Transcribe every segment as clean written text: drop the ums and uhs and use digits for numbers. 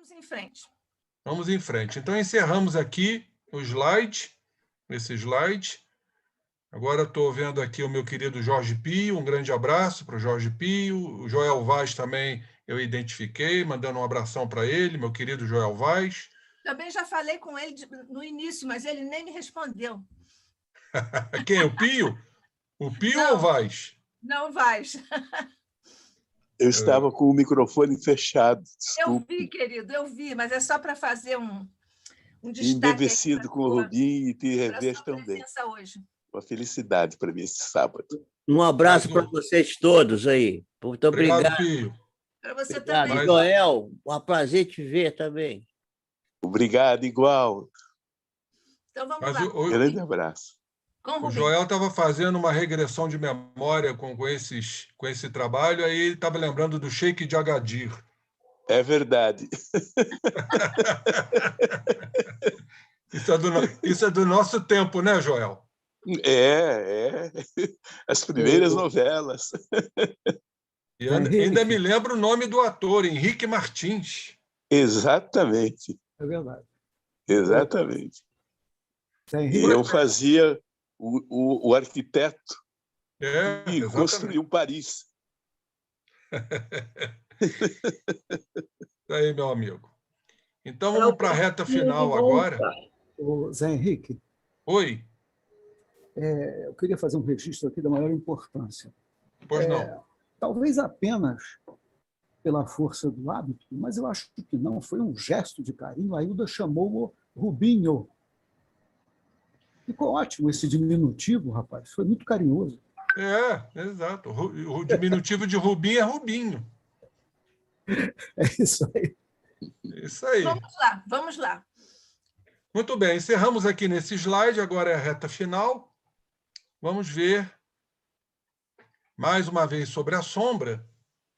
Vamos em frente. Vamos em frente. Então, encerramos aqui o slide, esse slide. Agora estou vendo aqui o meu querido Jorge Pio, um grande abraço para o Jorge Pio. O Joel Vaz também eu identifiquei, mandando um abração para ele, meu querido Joel Vaz. Também já falei com ele no início, mas ele nem me respondeu. Quem é o Pio? O Pio Não, ou o Vaz? Não, Vaz. Eu estava com o microfone fechado, desculpe. Eu vi, querido, eu vi, mas é só para fazer um destaque. Embevecido com o Rubinho e te rever também. Hoje. Uma felicidade para mim esse sábado. Um abraço para vocês todos aí. Muito obrigado. Pio. Para você obrigado, também. Joel, um prazer te ver também. Obrigado, igual. Então vamos lá. Grande abraço. O Joel estava fazendo uma regressão de memória com esse trabalho, aí ele estava lembrando do Sheikh de Agadir. É verdade. Isso é do nosso tempo, né, Joel? É. As primeiras novelas. E ainda me lembro o nome do ator, Henrique Martins. Exatamente. É verdade. Exatamente. E eu fazia o arquiteto que construiu Paris. Isso aí, meu amigo. Então, vamos para a reta final agora. O Zé Henrique. Oi. Eu queria fazer um registro aqui da maior importância. Pois não. Talvez apenas pela força do hábito, mas eu acho que não, foi um gesto de carinho. A Hilda chamou-o Rubinho. Ficou ótimo esse diminutivo, rapaz. Foi muito carinhoso. Exato. O diminutivo de Rubinho é Rubinho. É isso aí. Isso aí. Vamos lá. Muito bem, encerramos aqui nesse slide, agora é a reta final. Vamos ver mais uma vez sobre a sombra.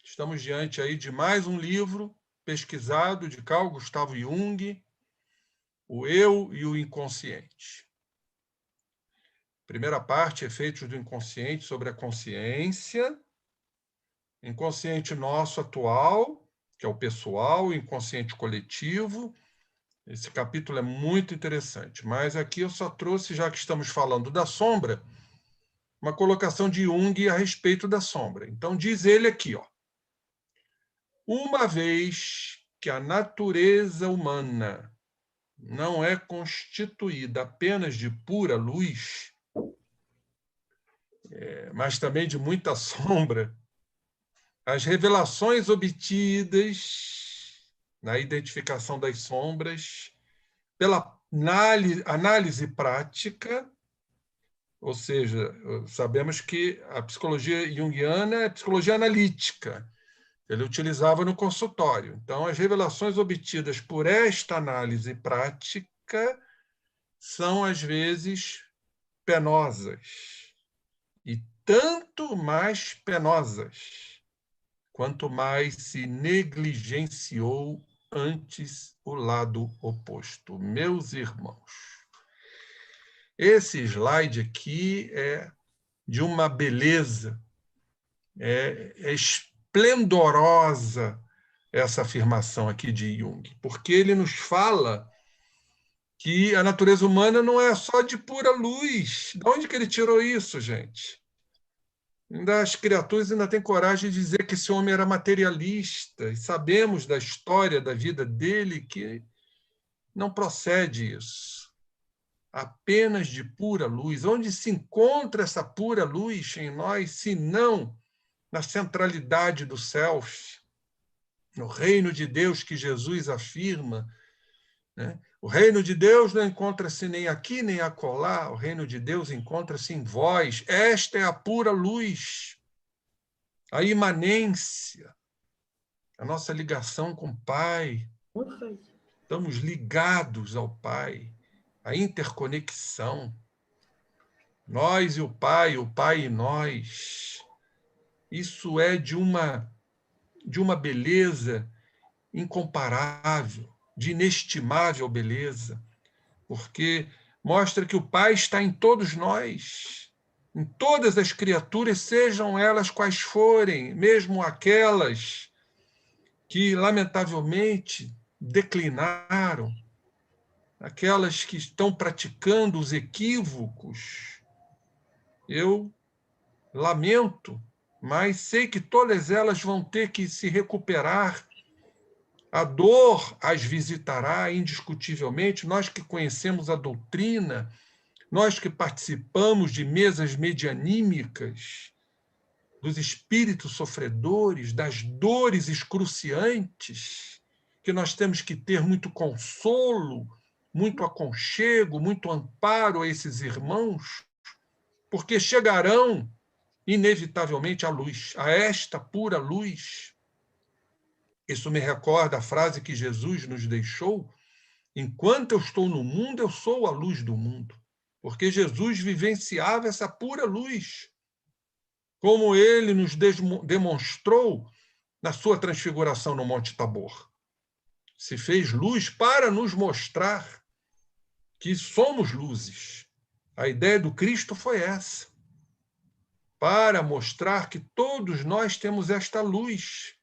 Estamos diante aí de mais um livro pesquisado de Carl Gustav Jung, O Eu e o Inconsciente. Primeira parte, efeitos do inconsciente sobre a consciência. Inconsciente nosso atual, que é o pessoal, o inconsciente coletivo. Esse capítulo é muito interessante, mas aqui eu só trouxe, já que estamos falando da sombra, uma colocação de Jung a respeito da sombra. Então, diz ele aqui, uma vez que a natureza humana não é constituída apenas de pura luz, mas também de muita sombra, as revelações obtidas na identificação das sombras, pela análise prática, ou seja, sabemos que a psicologia junguiana é psicologia analítica, ele utilizava no consultório. Então, as revelações obtidas por esta análise prática são, às vezes, penosas, e tanto mais penosas, quanto mais se negligenciou antes o lado oposto. Meus irmãos, esse slide aqui é de uma beleza, é esplendorosa essa afirmação aqui de Jung, porque ele nos fala que a natureza humana não é só de pura luz. De onde que ele tirou isso, gente? As criaturas ainda têm coragem de dizer que esse homem era materialista, e sabemos da história da vida dele que não procede isso. Apenas de pura luz. Onde se encontra essa pura luz em nós, se não na centralidade do self, no reino de Deus que Jesus afirma, né? O reino de Deus não encontra-se nem aqui nem acolá, o reino de Deus encontra-se em vós. Esta é a pura luz, a imanência, a nossa ligação com o Pai. Estamos ligados ao Pai, a interconexão. Nós e o Pai e nós. Isso é de uma beleza incomparável, de inestimável beleza, porque mostra que o Pai está em todos nós, em todas as criaturas, sejam elas quais forem, mesmo aquelas que, lamentavelmente, declinaram, aquelas que estão praticando os equívocos, eu lamento, mas sei que todas elas vão ter que se recuperar. A dor as visitará indiscutivelmente. Nós que conhecemos a doutrina, nós que participamos de mesas medianímicas, dos espíritos sofredores, das dores excruciantes, que nós temos que ter muito consolo, muito aconchego, muito amparo a esses irmãos, porque chegarão inevitavelmente à luz, a esta pura luz. Isso me recorda a frase que Jesus nos deixou: enquanto eu estou no mundo, eu sou a luz do mundo. Porque Jesus vivenciava essa pura luz, como ele nos demonstrou na sua transfiguração no Monte Tabor. Se fez luz para nos mostrar que somos luzes. A ideia do Cristo foi essa, para mostrar que todos nós temos esta luz,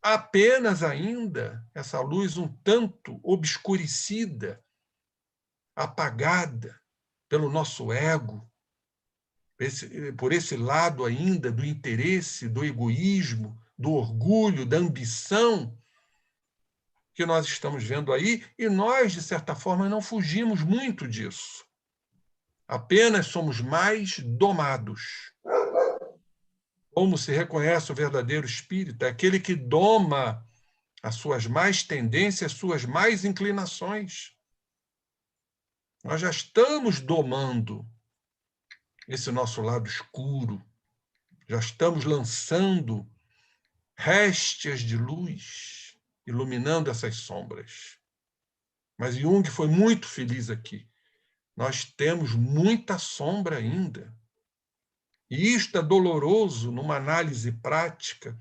apenas ainda essa luz um tanto obscurecida, apagada pelo nosso ego, por esse lado ainda do interesse, do egoísmo, do orgulho, da ambição que nós estamos vendo aí, e nós, de certa forma, não fugimos muito disso. Apenas somos mais domados. Como se reconhece o verdadeiro espírito? É aquele que doma as suas mais tendências, as suas mais inclinações. Nós já estamos domando esse nosso lado escuro, já estamos lançando réstias de luz, iluminando essas sombras. Mas Jung foi muito feliz aqui. Nós temos muita sombra ainda. E isto é doloroso numa análise prática.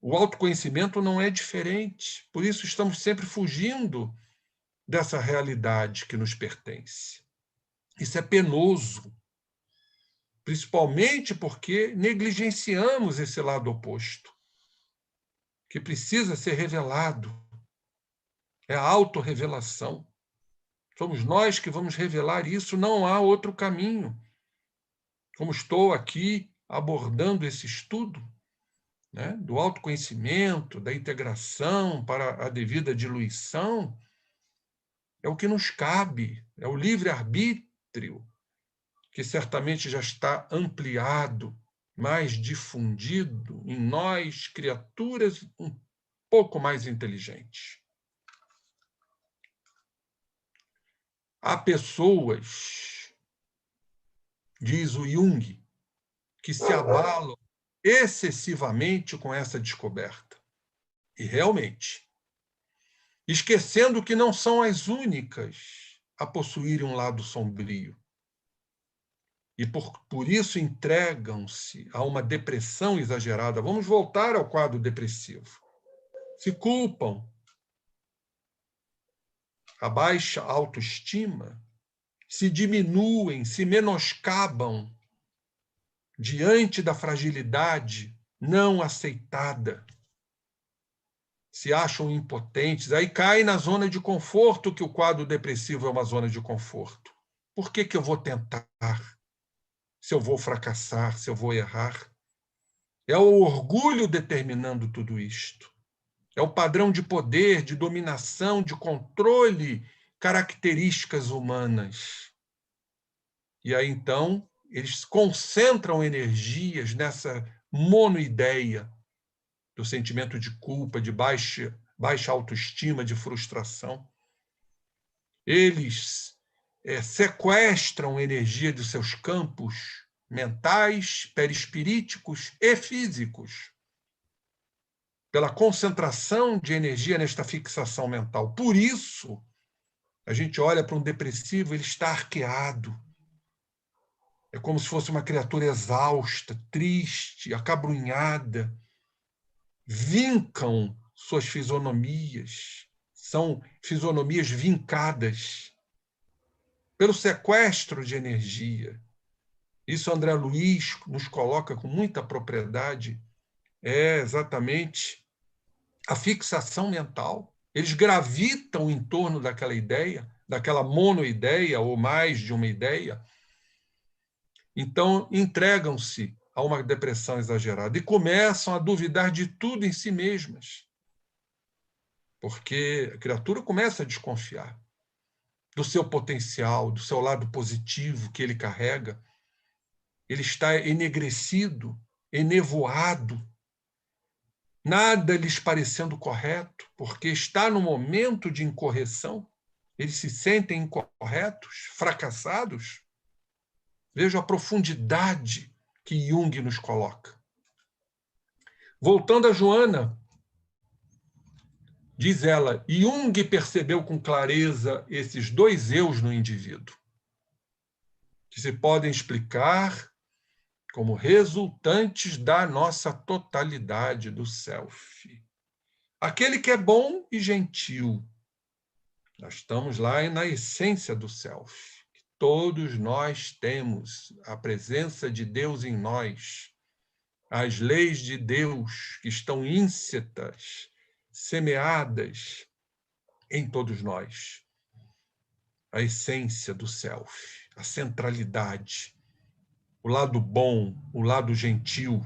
O autoconhecimento não é diferente. Por isso estamos sempre fugindo dessa realidade que nos pertence. Isso é penoso, principalmente porque negligenciamos esse lado oposto, que precisa ser revelado. É a autorrevelação. Somos nós que vamos revelar isso, não há outro caminho. Como estou aqui abordando esse estudo, né, do autoconhecimento, da integração para a devida diluição, é o que nos cabe, é o livre-arbítrio, que certamente já está ampliado, mais difundido em nós, criaturas um pouco mais inteligentes. Há pessoas, diz o Jung, que se abalam excessivamente com essa descoberta. E realmente, esquecendo que não são as únicas a possuírem um lado sombrio. E por isso entregam-se a uma depressão exagerada. Vamos voltar ao quadro depressivo. Se culpam. A baixa autoestima, se diminuem, se menoscabam diante da fragilidade não aceitada. Se acham impotentes, aí caem na zona de conforto, que o quadro depressivo é uma zona de conforto. Por que eu vou tentar? Se eu vou fracassar, se eu vou errar? É o orgulho determinando tudo isto. É o padrão de poder, de dominação, de controle, características humanas. E aí, então, eles concentram energias nessa monoideia do sentimento de culpa, de baixa autoestima, de frustração. Eles sequestram energia dos seus campos mentais, perispiríticos e físicos, pela concentração de energia nesta fixação mental. Por isso, a gente olha para um depressivo, ele está arqueado. É como se fosse uma criatura exausta, triste, acabrunhada. Vincam suas fisionomias. São fisionomias vincadas pelo sequestro de energia. Isso André Luiz nos coloca com muita propriedade. É exatamente a fixação mental. Eles gravitam em torno daquela ideia, daquela monoideia ou mais de uma ideia. Então, entregam-se a uma depressão exagerada e começam a duvidar de tudo em si mesmas. Porque a criatura começa a desconfiar do seu potencial, do seu lado positivo que ele carrega. Ele está enegrecido, enevoado, nada lhes parecendo correto, porque está no momento de incorreção. Eles se sentem incorretos, fracassados. Veja a profundidade que Jung nos coloca. Voltando a Joana, diz ela, Jung percebeu com clareza esses dois eus no indivíduo, que se podem explicar como resultantes da nossa totalidade do self. Aquele que é bom e gentil. Nós estamos lá na essência do self. Todos nós temos a presença de Deus em nós, as leis de Deus que estão íncitas, semeadas em todos nós. A essência do self, a centralidade, o lado bom, o lado gentil.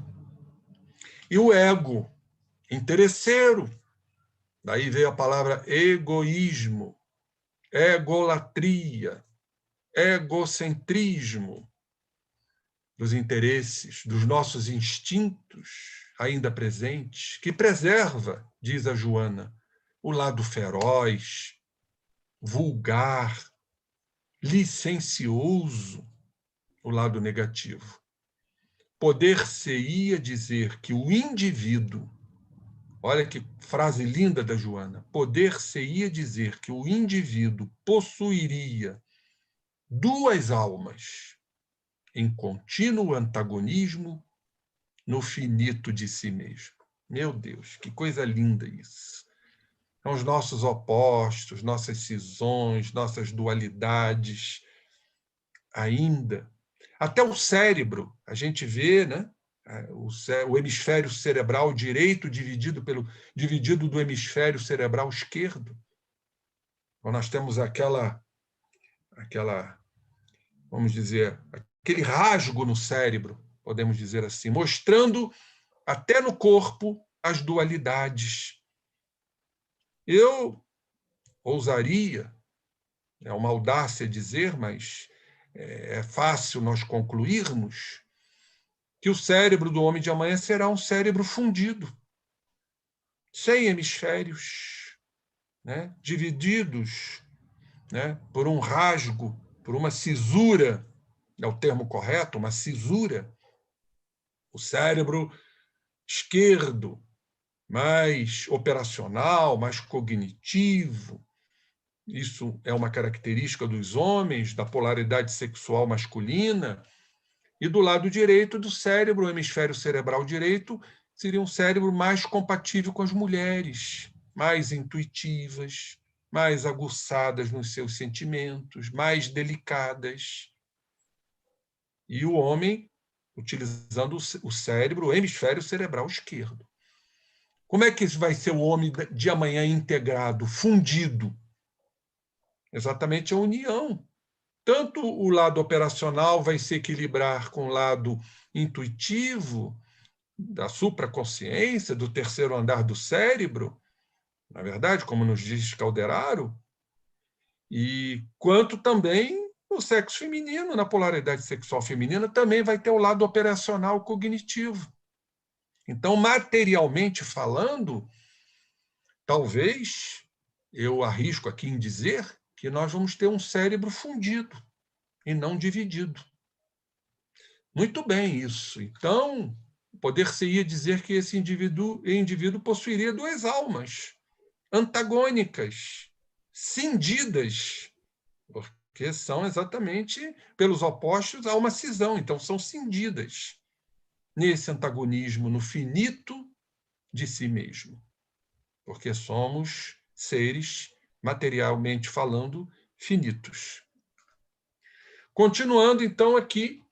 E o ego, interesseiro. Daí veio a palavra egoísmo, egolatria, egocentrismo, dos interesses, dos nossos instintos ainda presentes, que preserva, diz a Joana, o lado feroz, vulgar, licencioso, o lado negativo. Poder-se-ia dizer que o indivíduo, olha que frase linda da Joana, poder-se-ia dizer que o indivíduo possuiria duas almas em contínuo antagonismo no finito de si mesmo. Meu Deus, que coisa linda isso. São os nossos opostos, nossas cisões, nossas dualidades, ainda. Até o cérebro, a gente vê, né? O hemisfério cerebral direito dividido do hemisfério cerebral esquerdo. Então, nós temos aquela, vamos dizer, aquele rasgo no cérebro, podemos dizer assim, mostrando até no corpo as dualidades. Eu ousaria, é uma audácia dizer, mas é fácil nós concluirmos que o cérebro do homem de amanhã será um cérebro fundido, sem hemisférios, né? Divididos, né? Por um rasgo, por uma cisura, é o termo correto, uma cisura. O cérebro esquerdo, mais operacional, mais cognitivo. Isso é uma característica dos homens, da polaridade sexual masculina. E do lado direito do cérebro, o hemisfério cerebral direito, seria um cérebro mais compatível com as mulheres, mais intuitivas, mais aguçadas nos seus sentimentos, mais delicadas. E o homem utilizando o cérebro, o hemisfério cerebral esquerdo. Como é que vai ser o homem de amanhã integrado, fundido? Exatamente a união. Tanto o lado operacional vai se equilibrar com o lado intuitivo, da supraconsciência, do terceiro andar do cérebro, na verdade, como nos diz Calderaro, e quanto também o sexo feminino, na polaridade sexual feminina, também vai ter o lado operacional cognitivo. Então, materialmente falando, talvez, eu arrisco aqui em dizer que nós vamos ter um cérebro fundido e não dividido. Muito bem isso. Então, poder-se-ia dizer que esse indivíduo possuiria duas almas antagônicas, cindidas, porque são exatamente pelos opostos há uma cisão, então são cindidas nesse antagonismo, no finito de si mesmo, porque somos seres, materialmente falando, finitos. Continuando, então, aqui,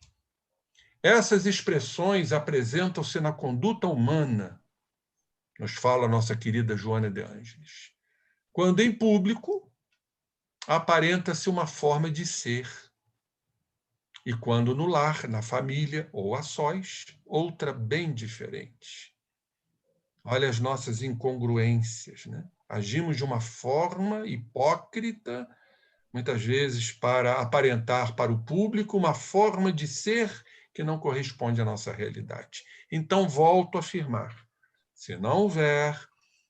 essas expressões apresentam-se na conduta humana, nos fala a nossa querida Joana de Ângeles, quando em público aparenta-se uma forma de ser, e quando no lar, na família ou a sós, outra bem diferente. Olha as nossas incongruências, né? Agimos de uma forma hipócrita, muitas vezes para aparentar para o público uma forma de ser que não corresponde à nossa realidade. Então, volto a afirmar, se não houver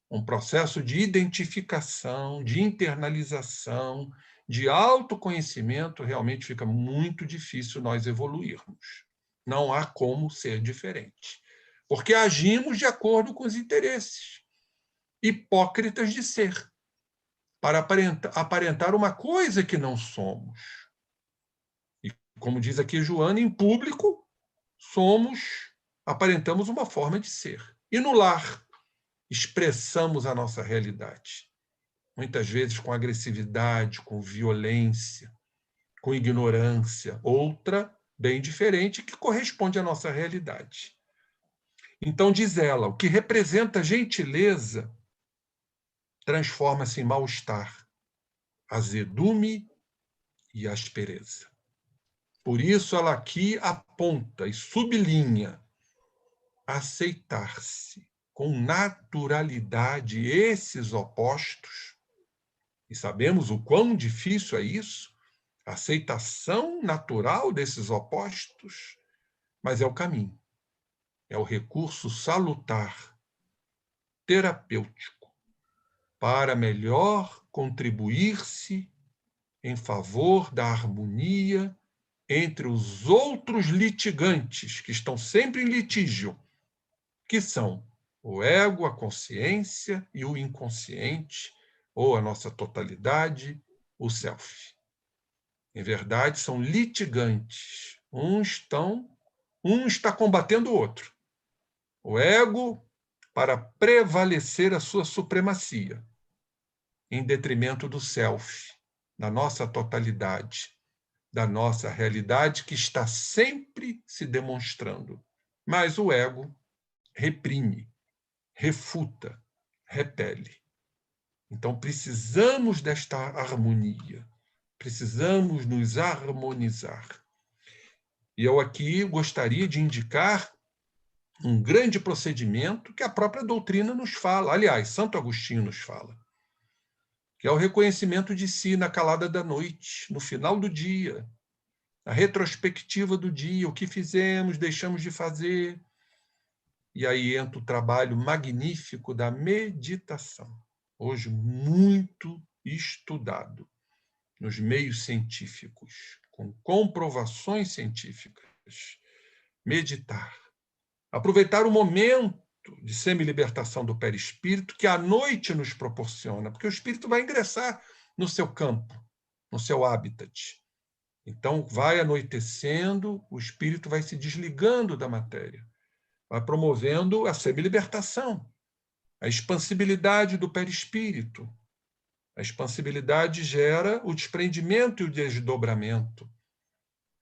um processo de identificação, de internalização, de autoconhecimento, realmente fica muito difícil nós evoluirmos. Não há como ser diferente. Porque agimos de acordo com os interesses hipócritas de ser, para aparentar uma coisa que não somos. E, como diz aqui Joana, em público, aparentamos uma forma de ser. E no lar, expressamos a nossa realidade. Muitas vezes com agressividade, com violência, com ignorância. Outra, bem diferente, que corresponde à nossa realidade. Então, diz ela, o que representa gentileza transforma-se em mal-estar, azedume e aspereza. Por isso, ela aqui aponta e sublinha aceitar-se com naturalidade esses opostos, e sabemos o quão difícil é isso, a aceitação natural desses opostos, mas é o caminho, é o recurso salutar, terapêutico, para melhor contribuir-se em favor da harmonia entre os outros litigantes, que estão sempre em litígio, que são o ego, a consciência e o inconsciente, ou a nossa totalidade, o self. Em verdade, são litigantes. Um está combatendo o outro. O ego para prevalecer a sua supremacia, em detrimento do self, da nossa totalidade, da nossa realidade que está sempre se demonstrando. Mas o ego reprime, refuta, repele. Então, precisamos desta harmonia, precisamos nos harmonizar. E eu aqui gostaria de indicar um grande procedimento que a própria doutrina nos fala, aliás, Santo Agostinho nos fala, que é o reconhecimento de si na calada da noite, no final do dia, a retrospectiva do dia, o que fizemos, deixamos de fazer. E aí entra o trabalho magnífico da meditação, hoje muito estudado nos meios científicos, com comprovações científicas. Meditar. Aproveitar o momento de semi-libertação do perispírito que a noite nos proporciona, porque o espírito vai ingressar no seu campo, no seu habitat. Então, vai anoitecendo, o espírito vai se desligando da matéria, vai promovendo a semi-libertação, a expansibilidade do perispírito. A expansibilidade gera o desprendimento e o desdobramento.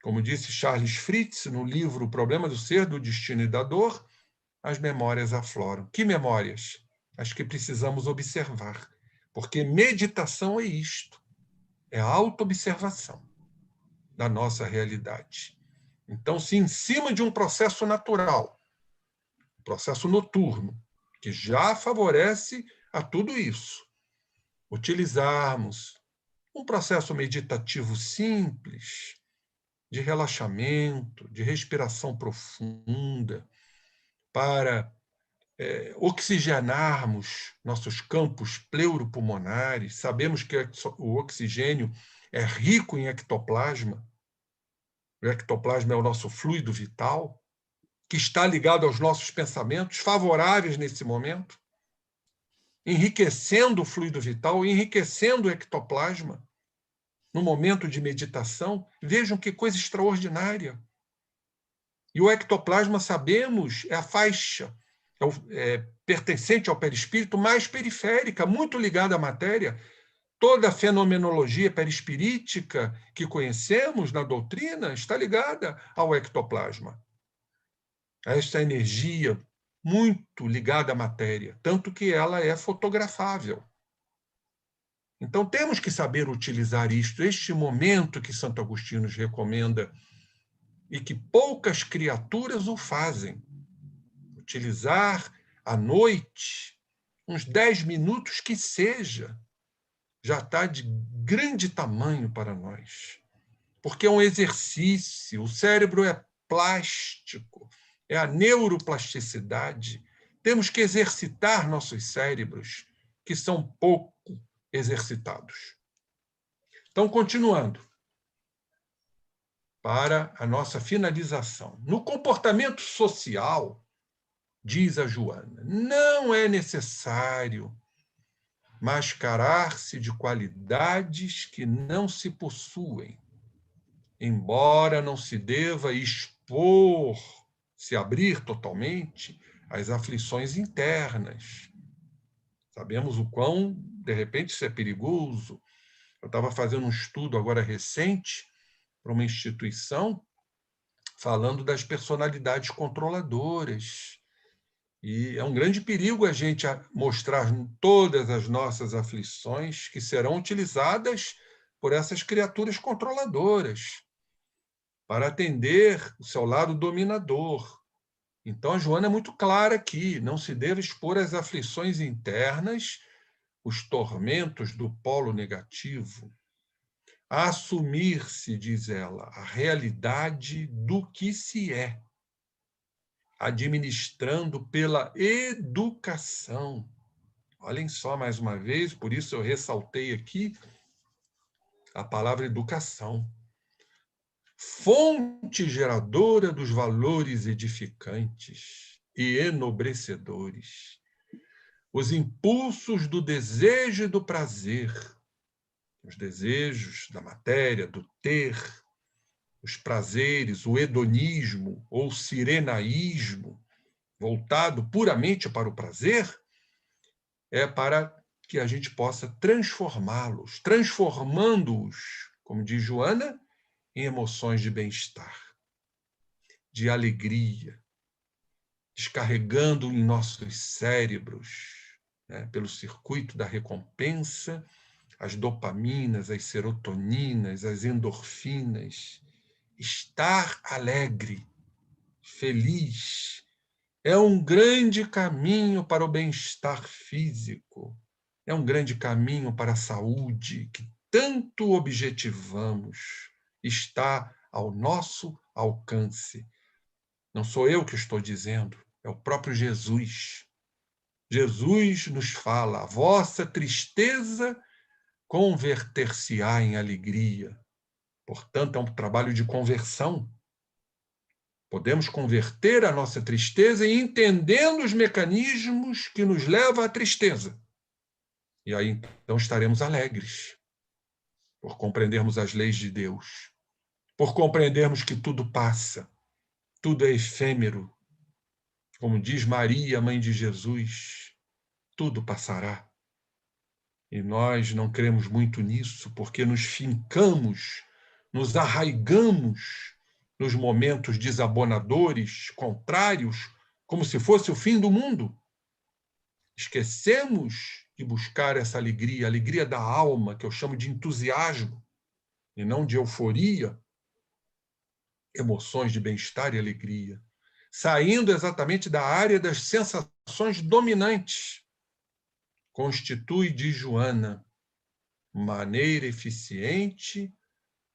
Como disse Charles Fritz no livro O Problema do Ser, do Destino e da Dor, as memórias afloram. Que memórias? As que precisamos observar. Porque meditação é isto, é a autoobservação da nossa realidade. Então, se em cima de um processo natural, um processo noturno, que já favorece a tudo isso, utilizarmos um processo meditativo simples, de relaxamento, de respiração profunda, para oxigenarmos nossos campos pleuropulmonares. Sabemos que o oxigênio é rico em ectoplasma. O ectoplasma é o nosso fluido vital, que está ligado aos nossos pensamentos favoráveis nesse momento, enriquecendo o fluido vital, enriquecendo o ectoplasma. No momento de meditação, vejam que coisa extraordinária. E o ectoplasma, sabemos, é a faixa pertencente ao perispírito mais periférica, muito ligada à matéria. Toda a fenomenologia perispirítica que conhecemos na doutrina está ligada ao ectoplasma, a esta energia muito ligada à matéria, tanto que ela é fotografável. Então, temos que saber utilizar isto, este momento que Santo Agostinho nos recomenda e que poucas criaturas o fazem. Utilizar à noite, uns 10 minutos que seja, já está de grande tamanho para nós. Porque é um exercício, o cérebro é plástico, é a neuroplasticidade. Temos que exercitar nossos cérebros, que são pouco exercitados. Então, continuando, para a nossa finalização. No comportamento social, diz a Joana, não é necessário mascarar-se de qualidades que não se possuem, embora não se deva expor, se abrir totalmente às aflições internas. Sabemos o quão, de repente, isso é perigoso. Eu estava fazendo um estudo agora recente para uma instituição falando das personalidades controladoras. E é um grande perigo a gente mostrar todas as nossas aflições que serão utilizadas por essas criaturas controladoras para atender o seu lado dominador. Então, a Joana é muito clara aqui, não se deve expor às aflições internas, os tormentos do polo negativo, a assumir-se, diz ela, a realidade do que se é, administrando pela educação. Olhem só mais uma vez, por isso eu ressaltei aqui a palavra educação. Fonte geradora dos valores edificantes e enobrecedores. Os impulsos do desejo e do prazer, os desejos da matéria, do ter, os prazeres, o hedonismo ou sirenaísmo, voltado puramente para o prazer, é para que a gente possa transformá-los, transformando-os, como diz Joana, em emoções de bem-estar, de alegria, descarregando em nossos cérebros, né, pelo circuito da recompensa, as dopaminas, as serotoninas, as endorfinas. Estar alegre, feliz, é um grande caminho para o bem-estar físico, é um grande caminho para a saúde que tanto objetivamos, está ao nosso alcance. Não sou eu que estou dizendo, é o próprio Jesus. Jesus nos fala, a vossa tristeza converter-se-á em alegria. Portanto, é um trabalho de conversão. Podemos converter a nossa tristeza e entendendo os mecanismos que nos levam à tristeza. E aí, então, estaremos alegres, por compreendermos as leis de Deus, por compreendermos que tudo passa, tudo é efêmero. Como diz Maria, mãe de Jesus, tudo passará. E nós não cremos muito nisso, porque nos fincamos, nos arraigamos nos momentos desabonadores, contrários, como se fosse o fim do mundo. Esquecemos de buscar essa alegria, a alegria da alma, que eu chamo de entusiasmo, e não de euforia, emoções de bem-estar e alegria, saindo exatamente da área das sensações dominantes. Constitui, diz Joana, maneira eficiente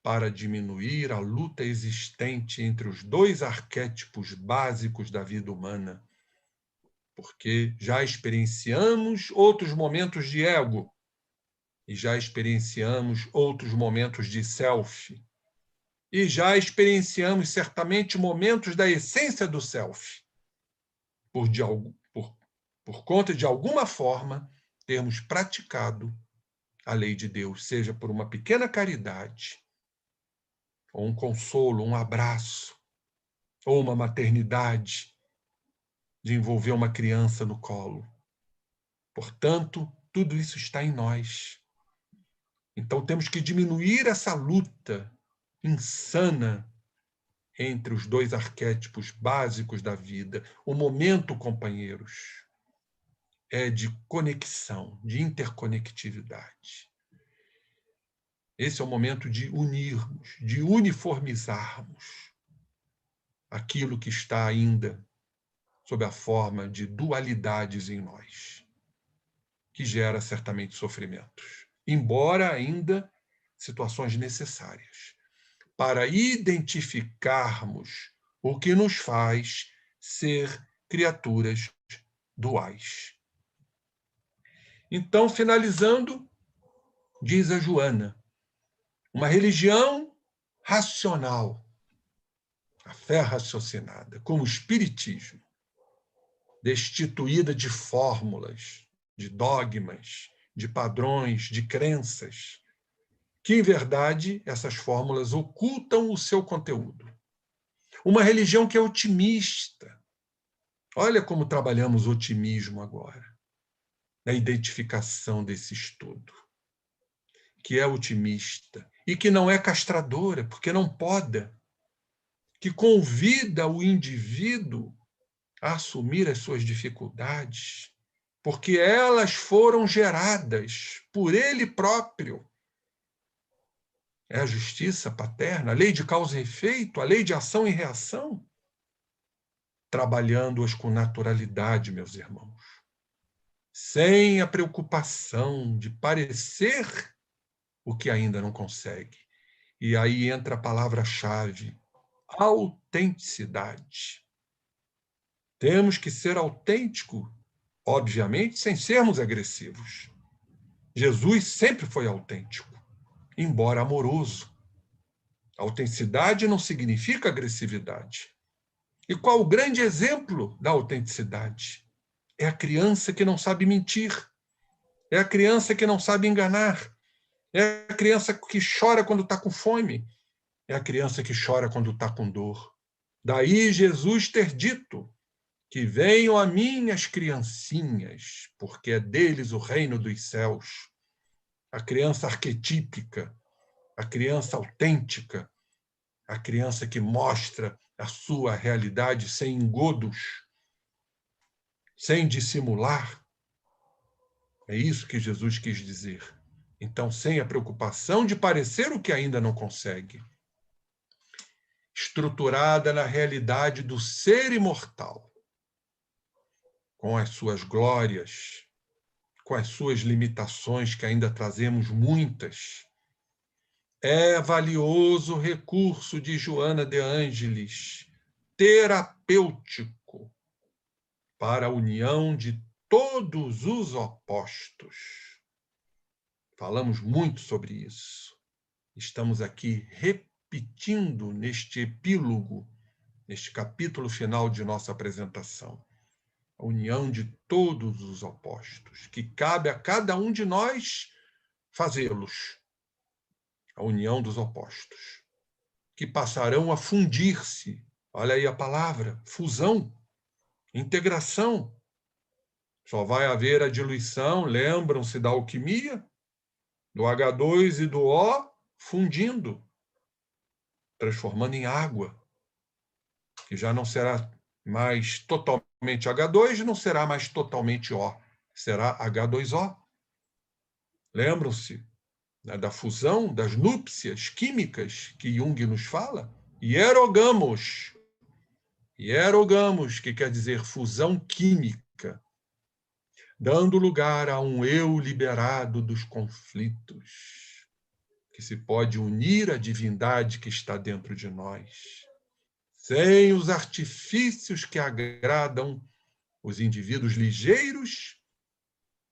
para diminuir a luta existente entre os dois arquétipos básicos da vida humana, porque já experienciamos outros momentos de ego e já experienciamos outros momentos de self e já experienciamos certamente momentos da essência do self, por conta de alguma forma termos praticado a lei de Deus, seja por uma pequena caridade, ou um consolo, um abraço, ou uma maternidade, de envolver uma criança no colo. Portanto, tudo isso está em nós. Então, temos que diminuir essa luta insana entre os dois arquétipos básicos da vida. O momento, companheiros, é de conexão, de interconectividade. Esse é o momento de unirmos, de uniformizarmos aquilo que está ainda sob a forma de dualidades em nós, que gera certamente sofrimentos, embora ainda situações necessárias, para identificarmos o que nos faz ser criaturas duais. Então, finalizando, diz a Joana, uma religião racional, a fé raciocinada, como o espiritismo, destituída de fórmulas, de dogmas, de padrões, de crenças, que, em verdade, essas fórmulas ocultam o seu conteúdo. Uma religião que é otimista. Olha como trabalhamos o otimismo agora, na identificação desse estudo, que é otimista e que não é castradora, porque não poda, que convida o indivíduo a assumir as suas dificuldades, porque elas foram geradas por ele próprio. É a justiça paterna, a lei de causa e efeito, a lei de ação e reação, trabalhando-as com naturalidade, meus irmãos, sem a preocupação de parecer o que ainda não consegue. E aí entra a palavra-chave, autenticidade. Temos que ser autêntico, obviamente, sem sermos agressivos. Jesus sempre foi autêntico, embora amoroso. Autenticidade não significa agressividade. E qual o grande exemplo da autenticidade? É a criança que não sabe mentir. É a criança que não sabe enganar. É a criança que chora quando está com fome. É a criança que chora quando está com dor. Daí Jesus ter dito que venham a mim as criancinhas, porque é deles o reino dos céus. A criança arquetípica, a criança autêntica, a criança que mostra a sua realidade sem engodos, sem dissimular. É isso que Jesus quis dizer. Então, sem a preocupação de parecer o que ainda não consegue. Estruturada na realidade do ser imortal, com as suas glórias, com as suas limitações, que ainda trazemos muitas. É valioso recurso de Joana de Ângeles, terapêutico, para a união de todos os opostos. Falamos muito sobre isso. Estamos aqui repetindo neste epílogo, neste capítulo final de nossa apresentação. A união de todos os opostos, que cabe a cada um de nós fazê-los. A união dos opostos, que passarão a fundir-se. Olha aí a palavra, fusão, integração. Só vai haver a diluição, lembram-se da alquimia? Do H2 e do O fundindo, transformando em água, que já não será mais totalmente H2, não será mais totalmente O, será H2O. Lembram-se, né, da fusão, das núpcias químicas que Jung nos fala? Hierogamos, que quer dizer fusão química, dando lugar a um eu liberado dos conflitos, que se pode unir à divindade que está dentro de nós, sem os artifícios que agradam os indivíduos ligeiros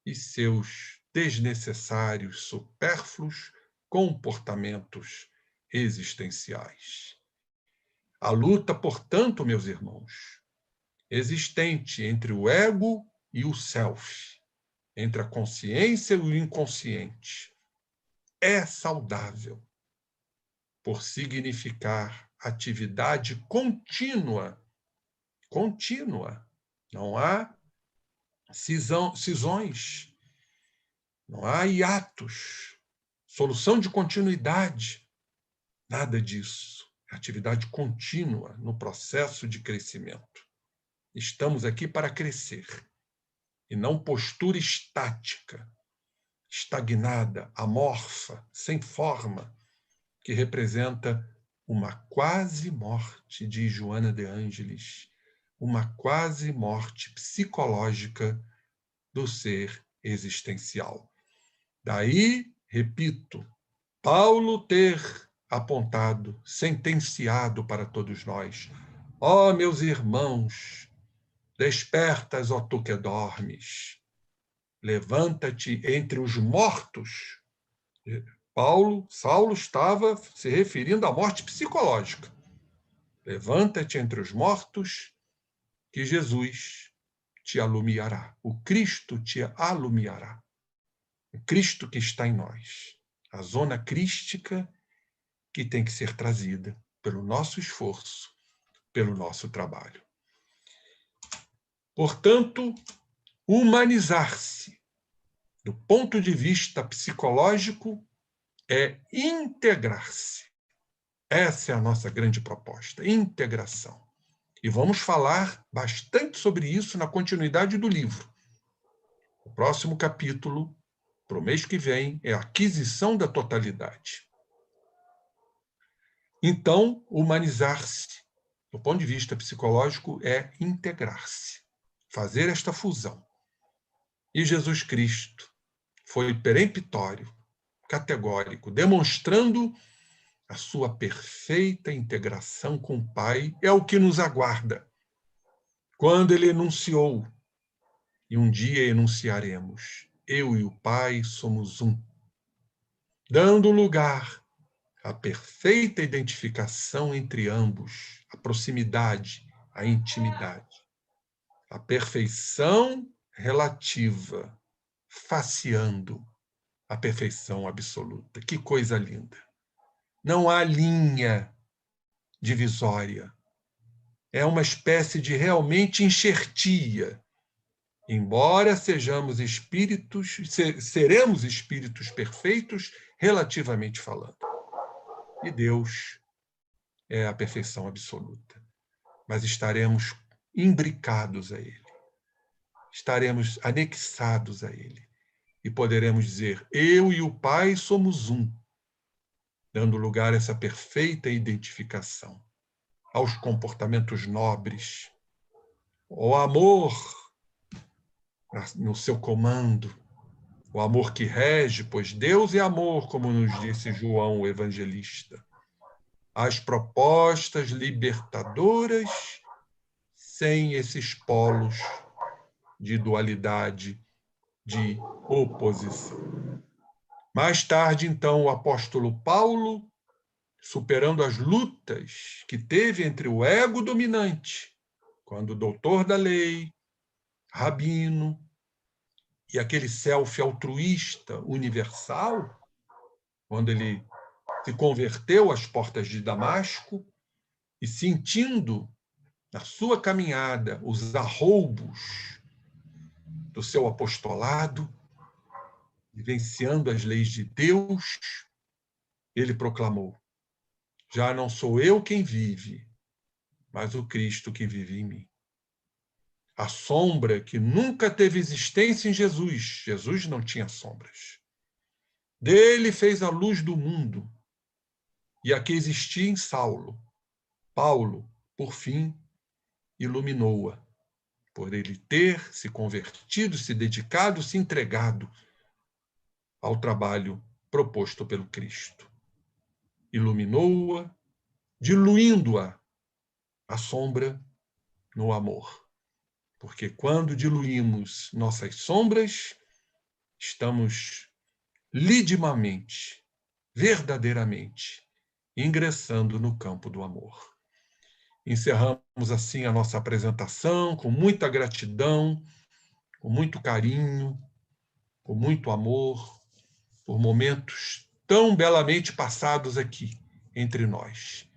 e seus desnecessários, supérfluos comportamentos existenciais. A luta, portanto, meus irmãos, existente entre o ego e o self, entre a consciência e o inconsciente, é saudável, por significar atividade contínua. Não há cisões, não há hiatos, solução de continuidade, nada disso. É atividade contínua no processo de crescimento. Estamos aqui para crescer, e não postura estática. estagnada, amorfa, sem forma, que representa uma quase morte, diz Joana de Ângeles, uma quase morte psicológica do ser existencial. Daí, repito, Paulo ter apontado, sentenciado para todos nós: ó, meus irmãos, despertas, ó tu que dormes, levanta-te entre os mortos. Saulo estava se referindo à morte psicológica. Levanta-te entre os mortos, que Jesus te alumiará. O Cristo te alumiará. O Cristo que está em nós. A zona crística que tem que ser trazida pelo nosso esforço, pelo nosso trabalho. Portanto, humanizar-se, do ponto de vista psicológico, é integrar-se. Essa é a nossa grande proposta, integração. E vamos falar bastante sobre isso na continuidade do livro. O próximo capítulo, para o mês que vem, é a aquisição da totalidade. Então, humanizar-se, do ponto de vista psicológico, é integrar-se, fazer esta fusão. E Jesus Cristo foi peremptório, categórico, demonstrando a sua perfeita integração com o Pai. É o que nos aguarda. Quando ele enunciou, e um dia enunciaremos, eu e o Pai somos um, dando lugar à perfeita identificação entre ambos, a proximidade, a intimidade, a perfeição relativa, faceando a perfeição absoluta. Que coisa linda! Não há linha divisória. É uma espécie de realmente enxertia. Embora sejamos espíritos, seremos espíritos perfeitos, relativamente falando. E Deus é a perfeição absoluta. Mas estaremos imbricados a Ele. Estaremos anexados a Ele. E poderemos dizer, eu e o Pai somos um, dando lugar a essa perfeita identificação, aos comportamentos nobres, ao amor no seu comando, o amor que rege, pois Deus é amor, como nos disse João, o evangelista. As propostas libertadoras sem esses polos de dualidade, de oposição. Mais tarde, então, o apóstolo Paulo, superando as lutas que teve entre o ego dominante, quando o doutor da lei, rabino, e aquele self altruísta universal, quando ele se converteu às portas de Damasco e sentindo na sua caminhada os arroubos do seu apostolado, vivenciando as leis de Deus, ele proclamou: já não sou eu quem vive, mas o Cristo que vive em mim. A sombra que nunca teve existência em Jesus. Jesus não tinha sombras. Dele fez a luz do mundo. E a que existia em Saulo, Paulo, por fim, iluminou-a, por ele ter se convertido, se dedicado, se entregado ao trabalho proposto pelo Cristo. Iluminou-a, diluindo-a, a sombra no amor. Porque quando diluímos nossas sombras, estamos lidimamente, verdadeiramente, ingressando no campo do amor. Encerramos assim a nossa apresentação com muita gratidão, com muito carinho, com muito amor, por momentos tão belamente passados aqui entre nós.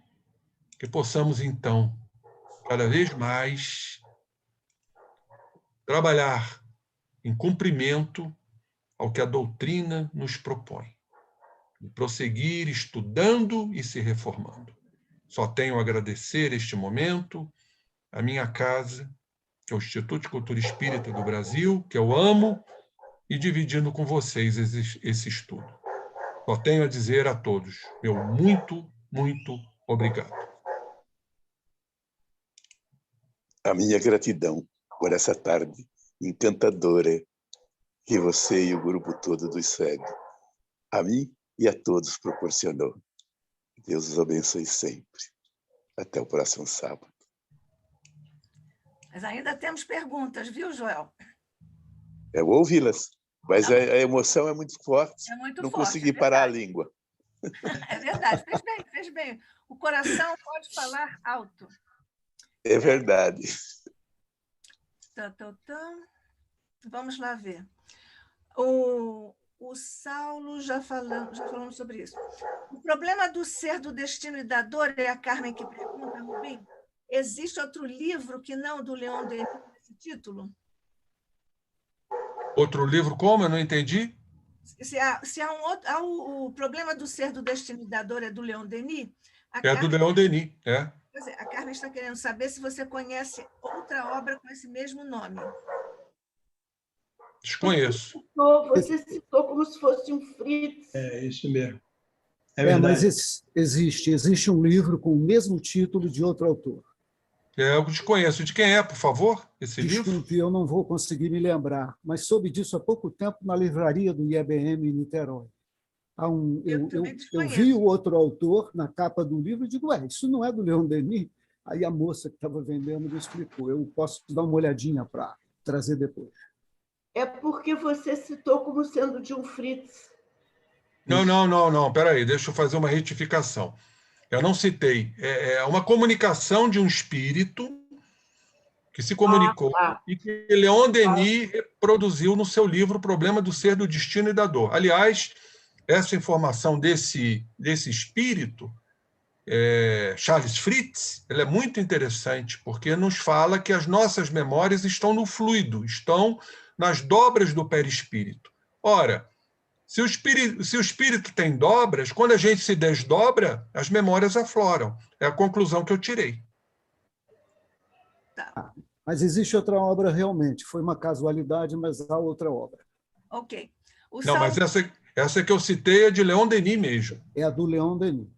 Que possamos, então, cada vez mais trabalhar em cumprimento ao que a doutrina nos propõe, de prosseguir estudando e se reformando. Só tenho a agradecer este momento, a minha casa, que é o Instituto de Cultura Espírita do Brasil, que eu amo e dividindo com vocês esse estudo. Só tenho a dizer a todos, meu muito, muito obrigado. A minha gratidão por essa tarde encantadora que você e o grupo todo do SEB, a mim e a todos, proporcionou. Deus os abençoe sempre. Até o próximo sábado. Mas ainda temos perguntas, viu, Joel? Eu vou ouvi-las, mas a emoção é muito forte. É muito Não forte, consegui é parar a verdade. língua. É verdade, fez bem, fez bem. O coração pode falar alto. É verdade. Vamos lá ver. O Saulo já falamos sobre isso. O problema do ser, do destino e da dor, é a Carmen que pergunta, Rubim, existe outro livro que não do Leon Denis nesse título? Outro livro como? Eu não entendi. Se há o problema do ser, do destino e da dor é do Leon Denis, É do Leon Denis, é. A Carmen está querendo saber se você conhece outra obra com esse mesmo nome. Desconheço. Você citou como se fosse um Fritz. É isso mesmo. É verdade. Mas existe um livro com o mesmo título de outro autor. Eu desconheço. De quem é, por favor, esse livro? Desculpe, eu não vou conseguir me lembrar, mas soube disso há pouco tempo na livraria do IEBM em Niterói. Eu vi o outro autor na capa do livro e digo, isso não é do Leon Denis? Aí a moça que estava vendendo me explicou. Eu posso dar uma olhadinha para trazer depois. É porque você citou como sendo de um Fritz. Não. Espera aí, deixa eu fazer uma retificação. Eu não citei. É uma comunicação de um espírito que se comunicou e que Leon Denis reproduziu no seu livro O Problema do Ser, do Destino e da Dor. Aliás, essa informação desse espírito, Charles Fritz, ela é muito interessante, porque nos fala que as nossas memórias estão no fluido, estão nas dobras do perispírito. Ora, se o espírito tem dobras, quando a gente se desdobra, as memórias afloram. É a conclusão que eu tirei. Tá. Mas existe outra obra realmente. Foi uma casualidade, mas há outra obra. Ok. Mas essa que eu citei é de Leon Denis mesmo. É a do Leon Denis.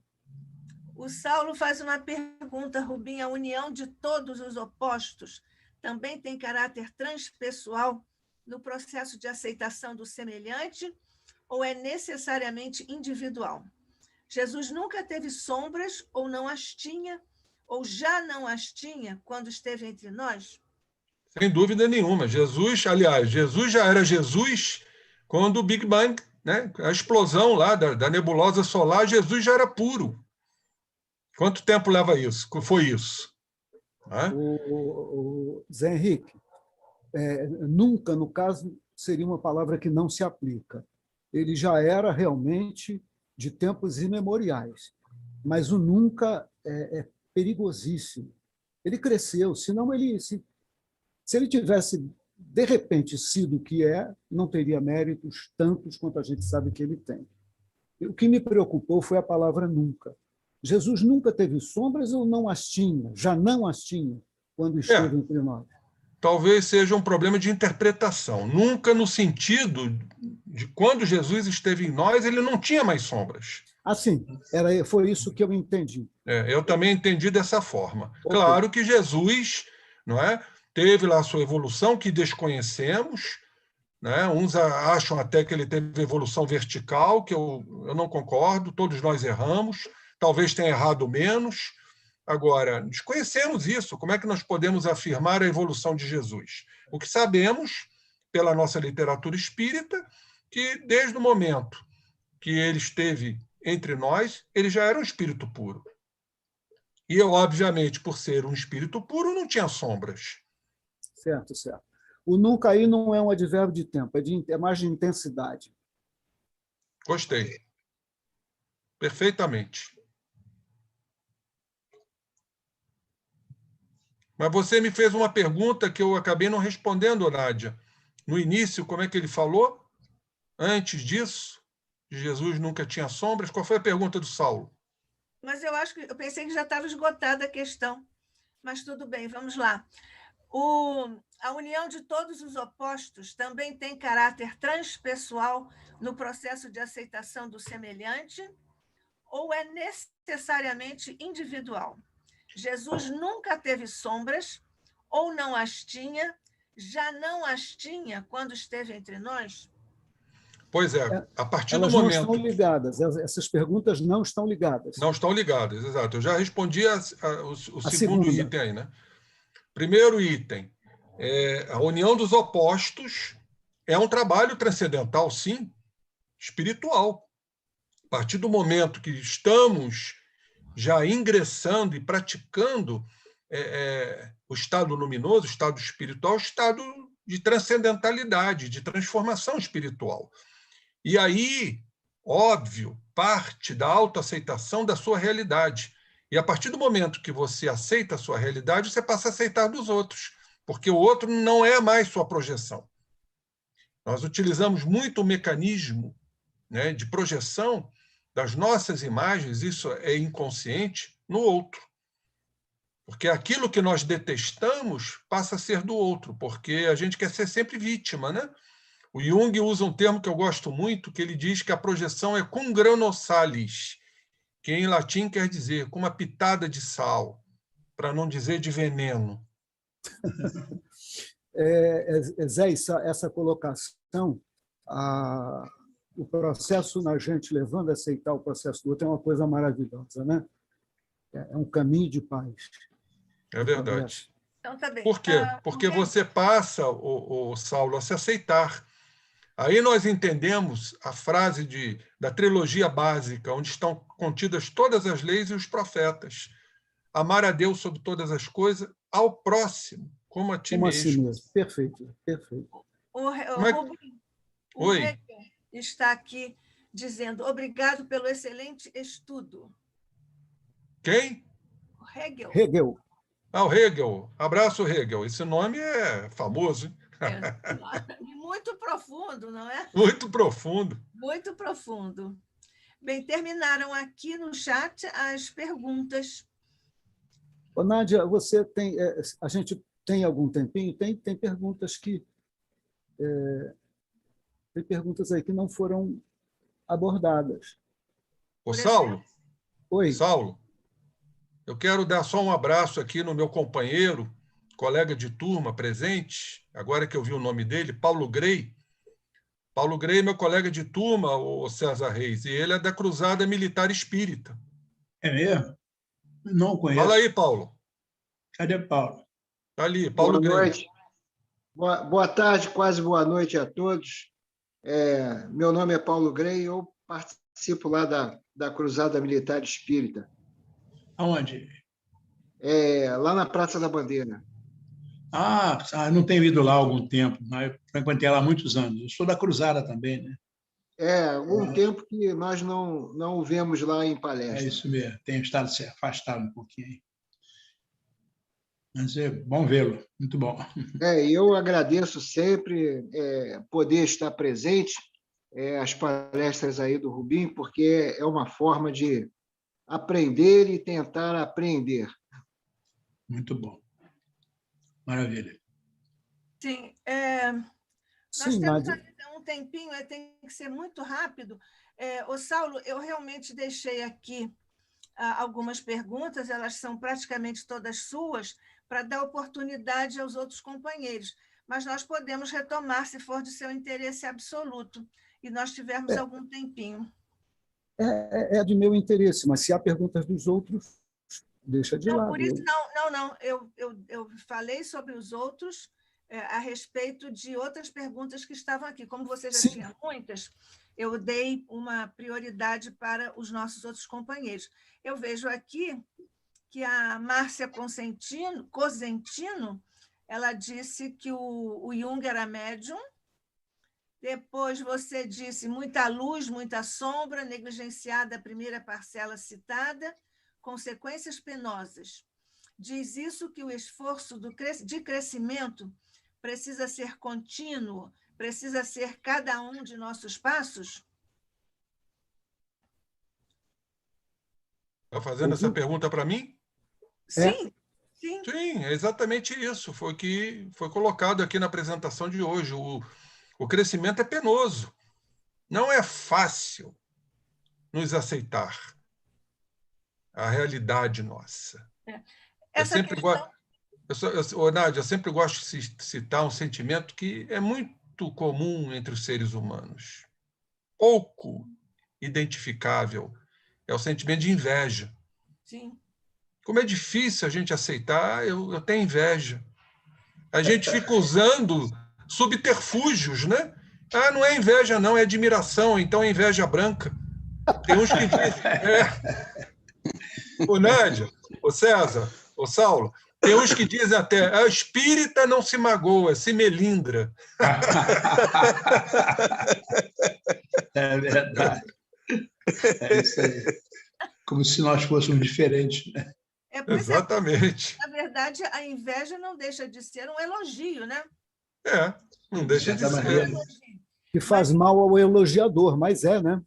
O Saulo faz uma pergunta, Rubim. A união de todos os opostos também tem caráter transpessoal no processo de aceitação do semelhante ou é necessariamente individual? Jesus nunca teve sombras ou não as tinha, ou já não as tinha quando esteve entre nós? Sem dúvida nenhuma. Jesus já era Jesus quando o Big Bang, né, a explosão lá da nebulosa solar, Jesus já era puro. Quanto tempo leva isso? Foi isso? O Zé Henrique, nunca, no caso, seria uma palavra que não se aplica. Ele já era realmente de tempos imemoriais, mas o nunca é perigosíssimo. Ele cresceu, senão se ele tivesse, de repente, sido o que não teria méritos tantos quanto a gente sabe que ele tem. O que me preocupou foi a palavra nunca. Jesus nunca teve sombras ou não as tinha, já não as tinha, quando esteve entre nós. Talvez seja um problema de interpretação. Nunca no sentido de quando Jesus esteve em nós, ele não tinha mais sombras. Sim, foi isso que eu entendi. Eu também entendi dessa forma. Okay. Claro que Jesus, não é, teve lá a sua evolução que desconhecemos, né? Uns acham até que ele teve evolução vertical, que eu não concordo, todos nós erramos, talvez tenha errado menos. Agora, desconhecemos isso. Como é que nós podemos afirmar a evolução de Jesus? O que sabemos, pela nossa literatura espírita, que desde o momento que ele esteve entre nós, ele já era um espírito puro. E, obviamente, por ser um espírito puro, não tinha sombras. Certo. O nunca aí não é um advérbio de tempo, é mais de intensidade. Gostei. Perfeitamente. Mas você me fez uma pergunta que eu acabei não respondendo, Nádia. No início, como é que ele falou? Antes disso, Jesus nunca tinha sombras. Qual foi a pergunta do Saulo? Mas eu pensei que já estava esgotada a questão. Mas tudo bem, vamos lá. A união de todos os opostos também tem caráter transpessoal no processo de aceitação do semelhante ou é necessariamente individual? Jesus nunca teve sombras ou não as tinha, já não as tinha quando esteve entre nós? Pois é, a partir do Elas não momento... estão ligadas, essas perguntas não estão ligadas. Não estão ligadas, exato. Eu já respondi o segundo segunda. item aí, né? Primeiro item, a união dos opostos é um trabalho transcendental, sim, espiritual. A partir do momento que estamos já ingressando e praticando o estado luminoso, o estado espiritual, o estado de transcendentalidade, de transformação espiritual. E aí, óbvio, parte da autoaceitação da sua realidade. E a partir do momento que você aceita a sua realidade, você passa a aceitar dos outros, porque o outro não é mais sua projeção. Nós utilizamos muito o mecanismo, né, de projeção das nossas imagens, isso é inconsciente, no outro. Porque aquilo que nós detestamos passa a ser do outro, porque a gente quer ser sempre vítima, né? O Jung usa um termo que eu gosto muito, que ele diz que a projeção é cum grano salis, que em latim quer dizer com uma pitada de sal, para não dizer de veneno. Zé, essa colocação, o processo na gente levando a aceitar o processo do outro é uma coisa maravilhosa, né? É um caminho de paz. É verdade. Então, tá bem. Por quê? Porque você passa, o Saulo, a se aceitar. Aí nós entendemos a frase da trilogia básica, onde estão contidas todas as leis e os profetas. Amar a Deus sobre todas as coisas, ao próximo, como a ti como mesmo. A si mesmo. Perfeito, perfeito. O Hegel está aqui dizendo obrigado pelo excelente estudo. Quem? O Hegel. Hegel. O Hegel. Abraço, Hegel. Esse nome é famoso, hein? Muito profundo, não é? Muito profundo. Muito profundo. Bem, terminaram aqui no chat as perguntas. Ô, Nádia, você tem... a gente tem algum tempinho? Tem perguntas que... tem perguntas aí que não foram abordadas. Ô, Saulo? Oi. Saulo, eu quero dar só um abraço aqui no meu companheiro, colega de turma presente, agora que eu vi o nome dele, Paulo Grey. Paulo Grey é meu colega de turma, o César Reis, e ele é da Cruzada Militar Espírita. É mesmo? Não conheço. Fala aí, Paulo. Cadê Paulo? Está ali, Paulo Grey. Boa noite. Boa tarde, quase boa noite a todos. Meu nome é Paulo Grey, eu participo lá da Cruzada Militar Espírita. Aonde? Lá na Praça da Bandeira. Não tenho ido lá há algum tempo, mas frequentei lá há muitos anos. Eu sou da Cruzada também, né? Algum tempo que nós não o vemos lá em palestra. É isso mesmo, tenho estado se afastado um pouquinho aí. Mas é bom vê-lo, muito bom. Eu agradeço sempre poder estar presente às palestras aí do Rubim, porque é uma forma de aprender e tentar apreender. Muito bom. Maravilha. Sim. Sim, nós temos ainda um tempinho, tem que ser muito rápido. Ô, Saulo, eu realmente deixei aqui algumas perguntas, elas são praticamente todas suas, para dar oportunidade aos outros companheiros. Mas nós podemos retomar, se for de seu interesse absoluto, e nós tivermos algum tempinho. É de meu interesse, mas se há perguntas dos outros, deixa de lado. Por isso, não. Eu falei sobre os outros a respeito de outras perguntas que estavam aqui. Como você já tinha muitas, eu dei uma prioridade para os nossos outros companheiros. Eu vejo aqui que a Márcia Cosentino, ela disse que o Jung era médium. Depois você disse muita luz, muita sombra, negligenciada a primeira parcela citada, consequências penosas. Diz isso que o esforço de crescimento precisa ser contínuo, precisa ser cada um de nossos passos? Está fazendo essa pergunta para mim? Sim. Sim, Sim, é exatamente isso. Foi o que foi colocado aqui na apresentação de hoje. O crescimento é penoso. Não é fácil nos aceitar a realidade nossa. Eu essa sempre gosto, questão. Nádia, eu sempre gosto de citar um sentimento que é muito comum entre os seres humanos, pouco identificável, é o sentimento de inveja. Sim. Como é difícil a gente aceitar, eu tenho inveja. A gente fica usando subterfúgios, né? Ah, não é inveja, não, é admiração, então é inveja branca. Tem uns que dizem. Ô, Nádia, ô César, ô Saulo, tem uns que dizem até, a espírita não se magoa, se melindra. É verdade. É isso aí. Como se nós fôssemos diferentes, né? Pois é, Exatamente. na verdade, a inveja não deixa de ser um elogio, né? Não deixa de ser. maneira. Que faz mal ao elogiador, mas né?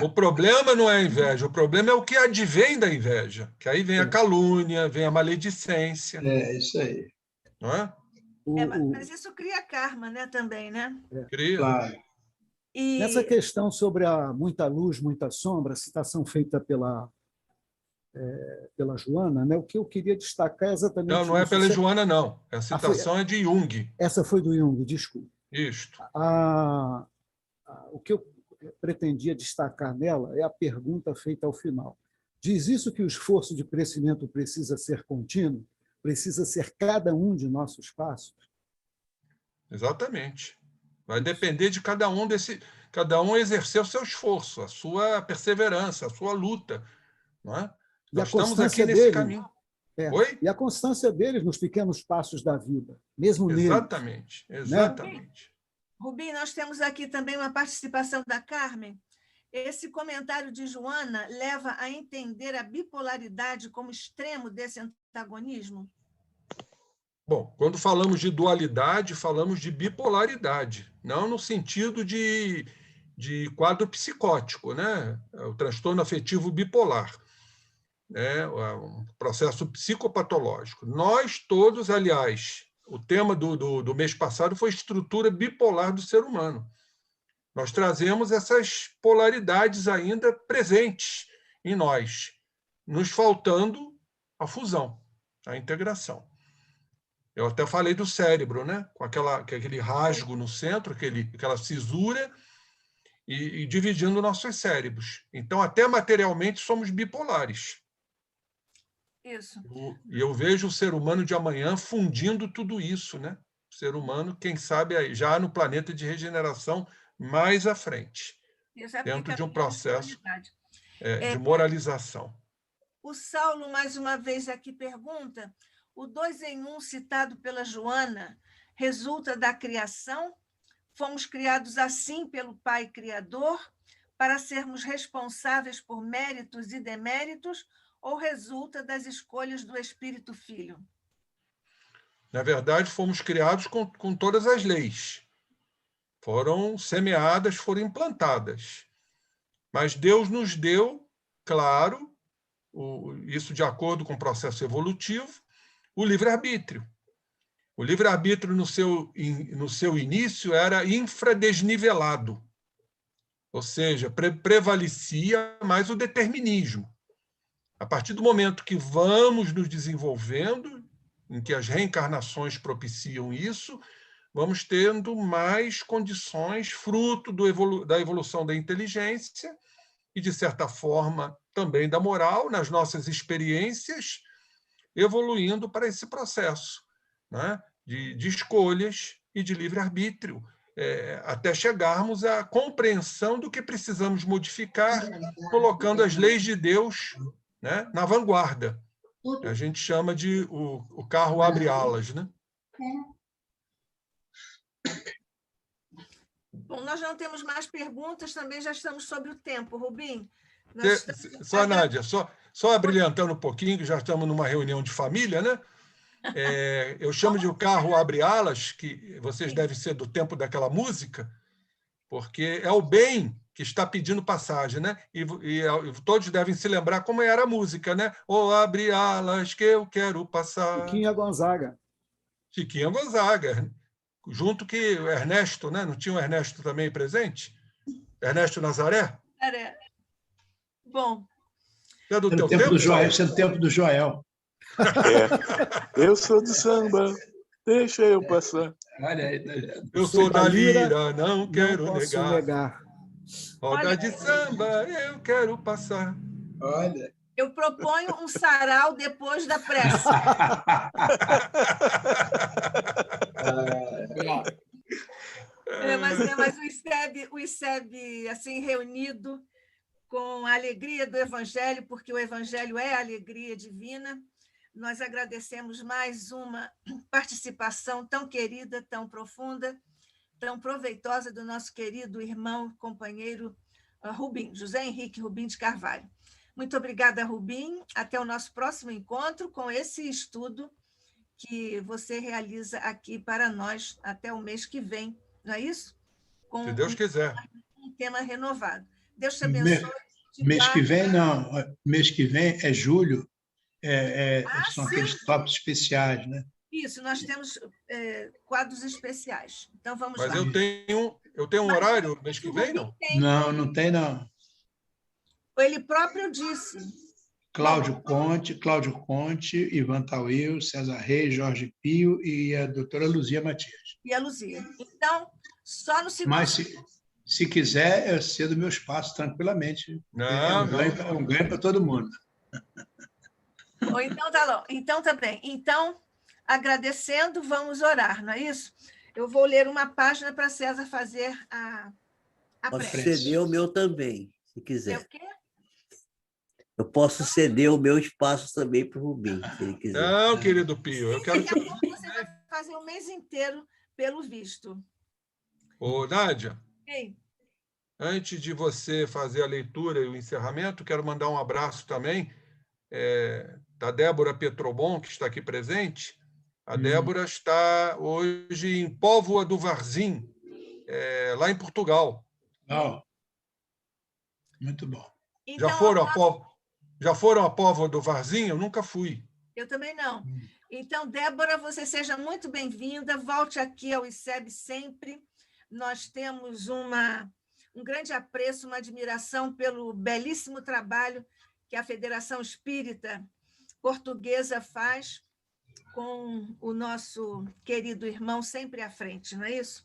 O problema não é a inveja, o problema é o que advém da inveja, que aí vem a calúnia, vem a maledicência. É isso aí. Não é? Mas isso cria karma, né, também, né? Cria. Claro. Nessa questão sobre a muita luz, muita sombra, citação feita pela Joana, né? O que eu queria destacar é exatamente Não é isso. pela Joana, não. A citação é de Jung. Essa foi do Jung, desculpe. Isto. O que eu pretendia destacar nela é a pergunta feita ao final. Diz isso que o esforço de crescimento precisa ser contínuo? Precisa ser cada um de nossos passos? Exatamente. Vai depender de cada um exercer o seu esforço, a sua perseverança, a sua luta. Não é? Nós estamos aqui nesse caminho. Oi? E a constância deles nos pequenos passos da vida, mesmo exatamente, neles. Exatamente. Né? Rubim, nós temos aqui também uma participação da Carmen. Esse comentário de Joana leva a entender a bipolaridade como extremo desse antagonismo? Bom, quando falamos de dualidade, falamos de bipolaridade, não no sentido de quadro psicótico, né? O transtorno afetivo bipolar, né? Um processo psicopatológico. Nós todos, aliás, o tema do mês passado foi estrutura bipolar do ser humano. Nós trazemos essas polaridades ainda presentes em nós, nos faltando a fusão, a integração. Eu até falei do cérebro, né? Com aquele rasgo no centro, aquela cisura, e dividindo nossos cérebros. Então, até materialmente, somos bipolares. Isso. E eu vejo o ser humano de amanhã fundindo tudo isso, né? O ser humano, quem sabe, já no planeta de regeneração mais à frente, dentro de um processo de moralização. O Saulo, mais uma vez, aqui pergunta: o 2 em 1 citado pela Joana resulta da criação? Fomos criados assim pelo Pai Criador para sermos responsáveis por méritos e deméritos ou resulta das escolhas do Espírito Filho? Na verdade, fomos criados com todas as leis. Foram semeadas, foram implantadas. Mas Deus nos deu, claro, isso de acordo com o processo evolutivo, o livre-arbítrio. O livre-arbítrio, no seu início, era infradesnivelado, ou seja, prevalecia mais o determinismo. A partir do momento que vamos nos desenvolvendo, em que as reencarnações propiciam isso, vamos tendo mais condições, fruto da evolução da inteligência e, de certa forma, também da moral, nas nossas experiências, evoluindo para esse processo, né? de escolhas e de livre-arbítrio, até chegarmos à compreensão do que precisamos modificar, colocando as leis de Deus, né, na vanguarda. A gente chama de o carro abre alas, né? Bom, nós não temos mais perguntas, também já estamos sobre o tempo, Rubim. Só, Nádia, só abrilhantando um pouquinho, que já estamos numa reunião de família, né? Eu chamo de o carro abre alas, que vocês devem ser do tempo daquela música, porque é o bem que está pedindo passagem, né? E todos devem se lembrar como era a música, né? Oh, abre alas que eu quero passar. Chiquinha Gonzaga. Chiquinha Gonzaga, junto que o Ernesto, né? Não tinha o Ernesto também presente? Ernesto Nazaré? Bom. É do Era teu o tempo do Joel, Saulo? esse é o tempo do Joel. Eu sou do samba, deixa eu passar. Olha aí, Eu sou da lira, não quero Não posso negar. negar. Roda Olha, de samba, eu quero passar. olha. eu proponho um sarau depois da prece. Mas o ICEB assim, reunido com a alegria do Evangelho, porque o Evangelho é a alegria divina, nós agradecemos mais uma participação tão querida, tão profunda, tão proveitosa do nosso querido irmão, companheiro Rubim, José Henrique Rubim de Carvalho. Muito obrigada, Rubim. Até o nosso próximo encontro com esse estudo que você realiza aqui para nós até o mês que vem, não é isso? Se Deus quiser. Um tema renovado. Deus te abençoe. Mês que vem, não. Mês que vem é julho. São sim. aqueles tópicos especiais, né? Isso, nós temos quadros especiais. Então, vamos Mas lá. eu tenho um horário mês que vem, não? Não, não tem, não. Ele próprio disse. Cláudio Conte, Ivan Tauil, César Reis, Jorge Pio e a doutora Luzia Matias. E a Luzia. Então, só no segundo... Mas, se quiser, eu cedo meu espaço tranquilamente. É um ganho para todo mundo. Então, tá bom. Então, tá bem. Então, agradecendo, vamos orar, não é isso? Eu vou ler uma página para César fazer a Posso prece. ceder o meu também, se quiser. É o quê? Eu posso ceder o meu espaço também para o Rubim, se ele quiser. Não, querido Pio, eu quero Daqui a pouco você vai fazer o mês inteiro, pelo visto. Ô, Nádia, Ei. Antes de você fazer a leitura e o encerramento, quero mandar um abraço também da Débora Petrobon, que está aqui presente. A Débora está hoje em Póvoa do Varzim, lá em Portugal. Oh. Muito bom. Então, já foram a Póvoa do Varzim? Eu nunca fui. Eu também não. Então, Débora, você seja muito bem-vinda. Volte aqui ao ICEB sempre. Nós temos um grande apreço, uma admiração pelo belíssimo trabalho que a Federação Espírita Portuguesa faz com o nosso querido irmão sempre à frente, não é isso?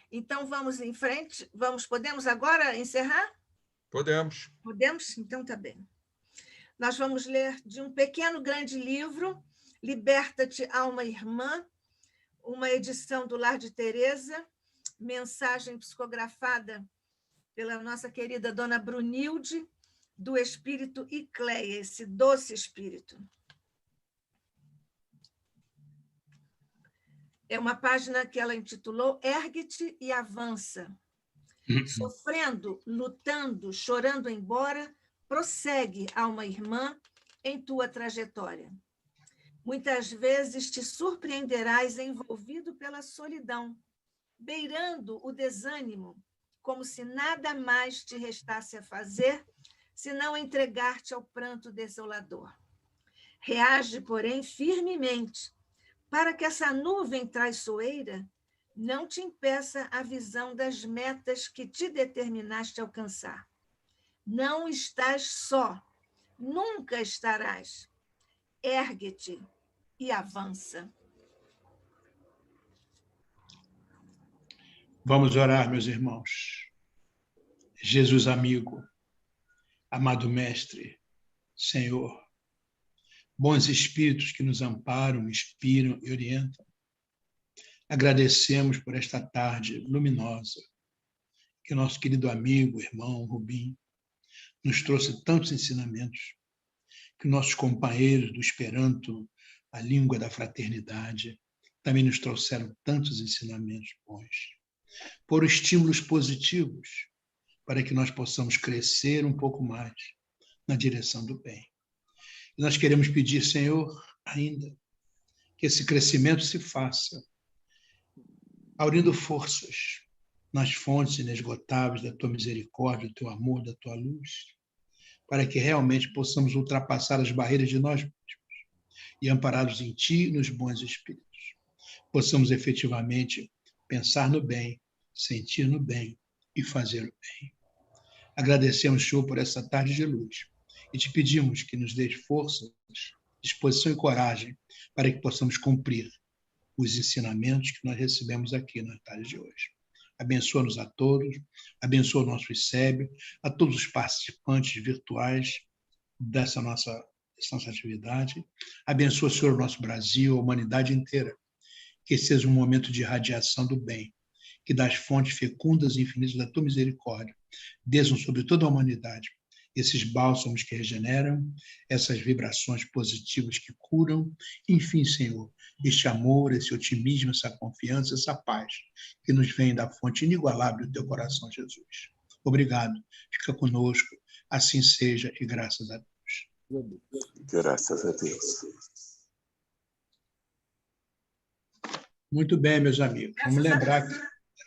Então, vamos em frente. Podemos agora encerrar? Podemos. Podemos? Então, tá bem. Nós vamos ler de um pequeno grande livro, Liberta-te, Alma Irmã, uma edição do Lar de Teresa, mensagem psicografada pela nossa querida dona Brunilde, do Espírito Icleia, esse doce espírito. É uma página que ela intitulou Ergue-te e Avança. Sofrendo, lutando, chorando embora, prossegue, alma irmã, em tua trajetória. Muitas vezes te surpreenderás envolvido pela solidão, beirando o desânimo, como se nada mais te restasse a fazer, senão entregar-te ao pranto desolador. Reage, porém, firmemente, para que essa nuvem traiçoeira não te impeça a visão das metas que te determinaste alcançar. Não estás só, nunca estarás. Ergue-te e avança. Vamos orar, meus irmãos. Jesus amigo, amado Mestre, Senhor, bons espíritos que nos amparam, inspiram e orientam, agradecemos por esta tarde luminosa que o nosso querido amigo, irmão Rubim, nos trouxe tantos ensinamentos, que nossos companheiros do Esperanto, a língua da fraternidade, também nos trouxeram tantos ensinamentos bons. Por estímulos positivos, para que nós possamos crescer um pouco mais na direção do bem. E nós queremos pedir, Senhor, ainda, que esse crescimento se faça, aurindo forças nas fontes inesgotáveis da tua misericórdia, do teu amor, da tua luz, para que realmente possamos ultrapassar as barreiras de nós mesmos e, amparados em ti e nos bons espíritos, possamos efetivamente pensar no bem, sentir no bem e fazer o bem. Agradecemos, Senhor, por essa tarde de luz e te pedimos que nos dês forças, disposição e coragem para que possamos cumprir os ensinamentos que nós recebemos aqui na tarde de hoje. Abençoa-nos a todos, abençoa o nosso ICEB, a todos os participantes virtuais dessa nossa atividade. Abençoa, Senhor, o nosso Brasil, a humanidade inteira. Que seja um momento de irradiação do bem, que das fontes fecundas e infinitas da tua misericórdia desçam sobre toda a humanidade esses bálsamos que regeneram, essas vibrações positivas que curam. Enfim, Senhor, este amor, esse otimismo, essa confiança, essa paz que nos vem da fonte inigualável do teu coração, Jesus. Obrigado. Fica conosco. Assim seja e graças a Deus. Graças a Deus. Muito bem, meus amigos. Vamos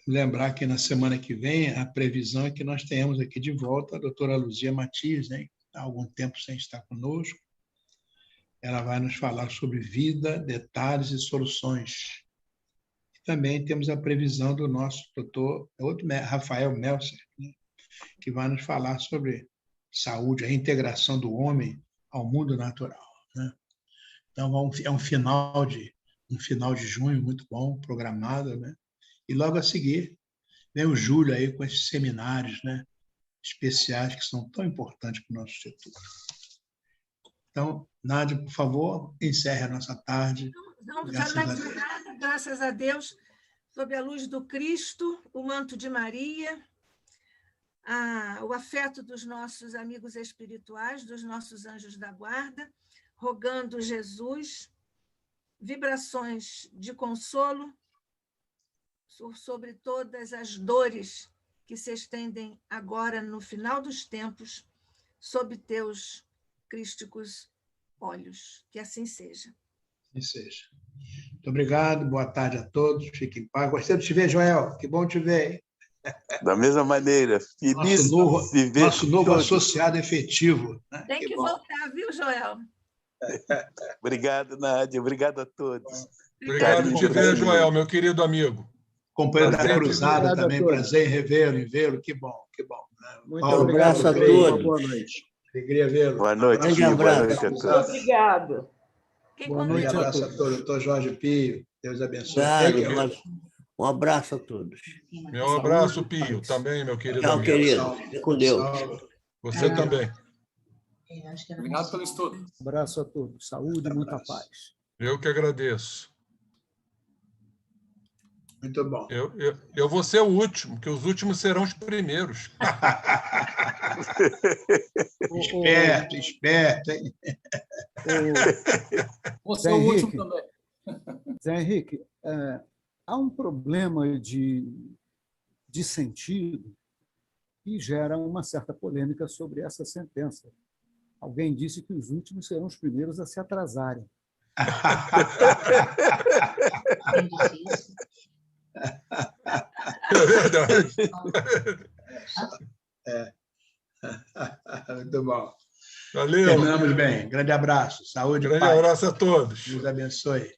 lembrar que na semana que vem a previsão é que nós tenhamos aqui de volta a doutora Luzia Matias, né? Há algum tempo sem estar conosco. Ela vai nos falar sobre vida, detalhes e soluções. E também temos a previsão do nosso doutor Rafael Melser, né? Que vai nos falar sobre saúde, a integração do homem ao mundo natural, né? Então, é um final de junho muito bom, programado, né? E logo a seguir vem o julho aí com esses seminários, né, especiais que são tão importantes para o nosso setor. Então, Nádia, por favor, encerre a nossa tarde. Graças a Deus, sob a luz do Cristo, o manto de Maria, o afeto dos nossos amigos espirituais, dos nossos anjos da guarda, rogando Jesus, vibrações de consolo sobre todas as dores que se estendem agora no final dos tempos, sob teus crísticos olhos. Que assim seja. Assim seja. Muito obrigado, boa tarde a todos, fiquem em paz. Gostei de te ver, Joel, que bom te ver, hein? Da mesma maneira, feliz de ver nosso novo todos. Associado efetivo. Né? Tem que voltar, viu, Joel? Obrigado, Nádia, obrigado a todos. Obrigado por te ver, Joel, meu querido amigo. Companheiro da Cruzada também, prazer em revê-lo, que bom, que bom. Muito obrigado a todos. Boa noite. Alegria vê-lo. Boa noite, Grande Pio, boa abraço. noite a todos. Obrigado. Boa noite Um a abraço a todos. todos. Doutor Jorge Pio, Deus abençoe. Um abraço a todos. Meu abraço, Pio, também, meu querido Tchau, amigo. querido. Fique com Deus. Você também. Obrigado pelo estudo. Um abraço a todos. Saúde e muita paz. Eu que agradeço. Muito bom. Eu vou ser o último, que os últimos serão os primeiros. Esperto, hein? Você é o último também. Zé Henrique, há um problema de sentido que gera uma certa polêmica sobre essa sentença. Alguém disse que os últimos serão os primeiros a se atrasarem. É verdade. Muito bom. Valeu. Terminamos bem. Grande abraço. Saúde e Grande paz. abraço a todos. Deus abençoe.